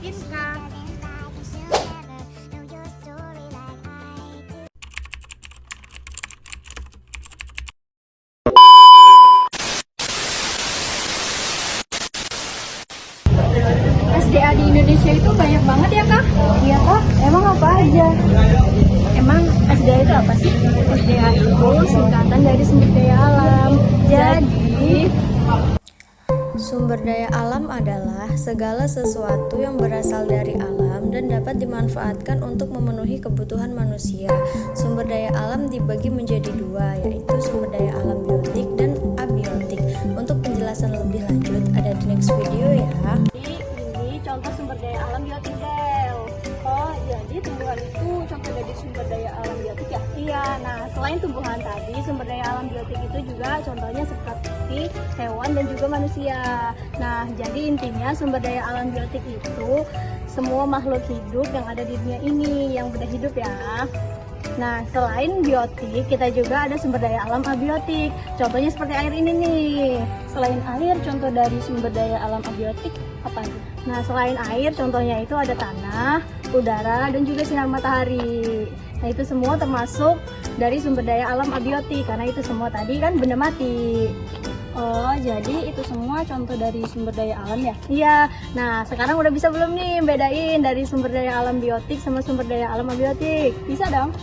Inka. SDA di Indonesia itu banyak banget ya Kak? Iya Kak, emang apa aja? Emang SDA itu apa sih? SDA itu singkatan dari sumber daya alam. Jadi Sumber daya alam adalah segala sesuatu yang berasal dari alam dan dapat dimanfaatkan untuk memenuhi kebutuhan manusia. Sumber daya alam dibagi menjadi dua, yaitu sumber daya alam biotik dan abiotik. Untuk penjelasan lebih lanjut ada di next video ya. Ini contoh sumber daya alam biotik Del. Oh, jadi tumbuhan itu contoh dari sumber daya alam biotik ya? Iya, nah selain tumbuhan tadi, sumber daya alam biotik itu juga contohnya seperti hewan dan juga manusia. Nah, jadi intinya sumber daya alam biotik itu semua makhluk hidup yang ada di dunia ini, yang benda hidup ya. Nah, selain biotik, kita juga ada sumber daya alam abiotik. Contohnya seperti air ini nih. Selain air, contoh dari sumber daya alam abiotik apa aja? Nah, selain air, contohnya itu ada tanah, udara, dan juga sinar matahari. Nah, itu semua termasuk dari sumber daya alam abiotik, karena itu semua tadi kan benda mati. Oh, jadi itu semua contoh dari sumber daya alam ya? Iya. Nah, sekarang udah bisa belum nih bedain dari sumber daya alam biotik sama sumber daya alam abiotik? Bisa dong?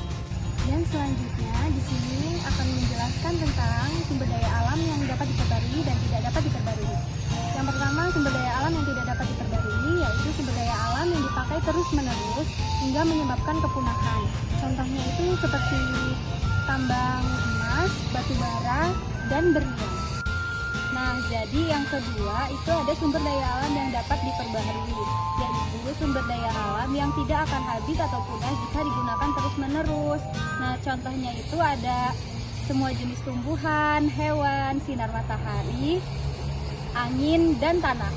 dan selanjutnya di sini akan menjelaskan tentang sumber daya alam yang dapat diperbarui dan tidak dapat diperbarui. Yang pertama, sumber daya alam yang tidak dapat diperbarui yaitu sumber daya alam yang dipakai terus-menerus hingga menyebabkan kepunahan. Contohnya itu seperti tambang emas, batu bara, dan berlian. Nah, jadi yang kedua itu ada sumber daya alam yang dapat diperbaharui, yaitu sumber daya alam yang tidak akan habis atau punah jika digunakan terus-menerus. Nah, contohnya itu ada semua jenis tumbuhan, hewan, sinar matahari, angin, dan tanah.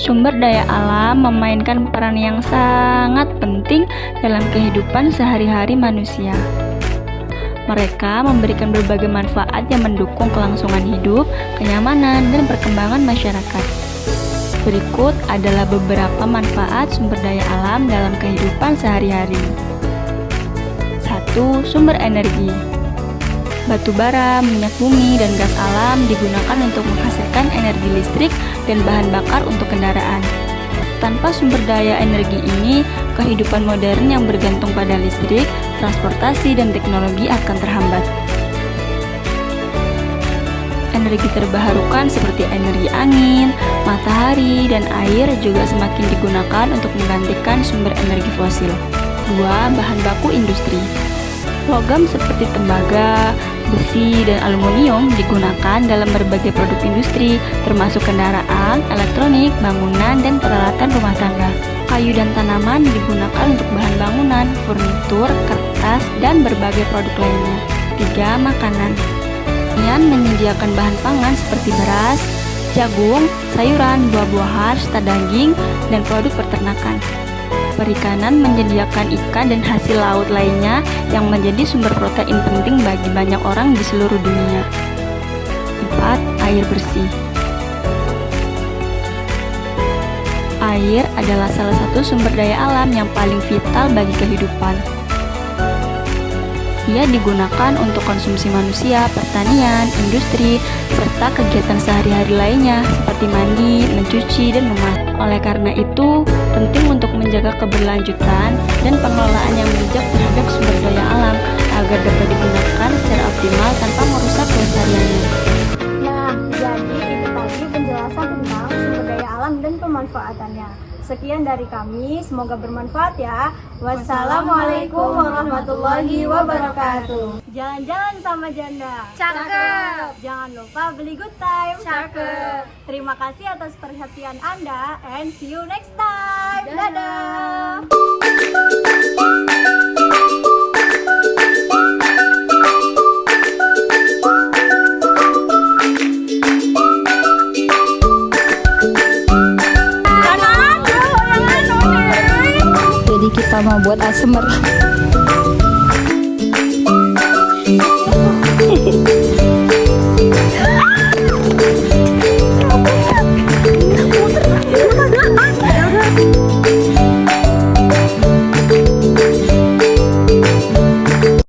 Sumber daya alam memainkan peran yang sangat penting dalam kehidupan sehari-hari manusia. Mereka memberikan berbagai manfaat yang mendukung kelangsungan hidup, kenyamanan, dan perkembangan masyarakat. Berikut adalah beberapa manfaat sumber daya alam dalam kehidupan sehari-hari. 1. Sumber energi. Batu bara, minyak bumi, dan gas alam digunakan untuk menghasilkan energi listrik dan bahan bakar untuk kendaraan. Tanpa sumber daya energi ini, kehidupan modern yang bergantung pada listrik, transportasi, dan teknologi akan terhambat. Energi terbarukan seperti energi angin, matahari, dan air juga semakin digunakan untuk menggantikan sumber energi fosil. 2. Bahan baku industri. Logam seperti tembaga, besi, dan aluminium digunakan dalam berbagai produk industri, termasuk kendaraan, elektronik, bangunan, dan peralatan rumah tangga. Kayu dan tanaman digunakan untuk bahan bangunan, furnitur, kertas, dan berbagai produk lainnya. 3. Makanan. Pertanian menyediakan bahan pangan seperti beras, jagung, sayuran, buah-buahan, serta daging, dan produk peternakan. Perikanan menyediakan ikan dan hasil laut lainnya yang menjadi sumber protein penting bagi banyak orang di seluruh dunia. 4. Air bersih. Air adalah salah satu sumber daya alam yang paling vital bagi kehidupan. Ia digunakan untuk konsumsi manusia, pertanian, industri, serta kegiatan sehari-hari lainnya seperti mandi, mencuci, dan memasak. Oleh karena itu, penting untuk menjaga keberlanjutan dan pengelolaan yang bijak terhadap sumber daya alam agar dapat digunakan secara optimal tanpa merusak kelestariannya. Nah, jadi itu tadi penjelasan tentang sumber daya alam dan pemanfaatannya. Sekian dari kami, semoga bermanfaat ya. Wassalamualaikum warahmatullahi wabarakatuh. Jalan-jalan sama janda. Cakep. Jangan lupa beli good time. Cakep. Terima kasih atas perhatian Anda and see you next time. Dadah. Jadi kita mau buat ASMR.